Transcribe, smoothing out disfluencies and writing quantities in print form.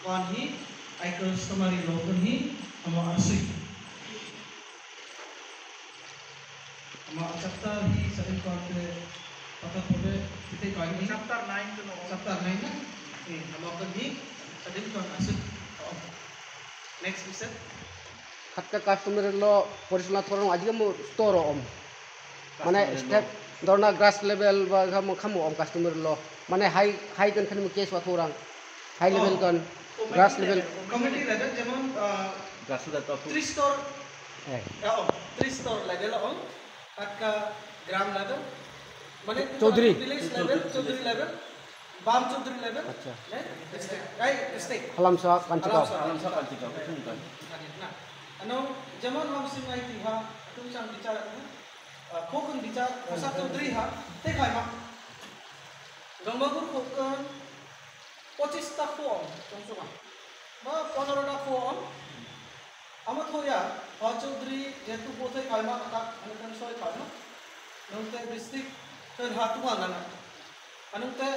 kon hi ai customary law kon hi amo asui amo chapter hi sa in kon te pata pode kita kon hi chapter 9 to chapter 9 na amo kon hi sa din kon asui next bisa Hatta customer lo personal thorong aja kamu store om. Mana step dorna grass level ba kamu om customer lo. Mana high kan mu case wa thorang. High level kan grass level. Community level যেমন grass level 3 store 3 store level on akka gram level মানে Chowdhury Chowdhury level বাম Chowdhury level আচ্ছা stake হালামসা কাঞ্চিকাও nah ano যেমন हम सिंगाई तिहा तुम sang bicara kokon bicara pasal Chaudhary ha te khai ma gangbagur kokon 25 ta form tongsunga ba 15 ta form amat hoya ha Chaudhary जेतु पोथै khai ma ka anan soi khai ma nong te district ter ha tu ngana anung te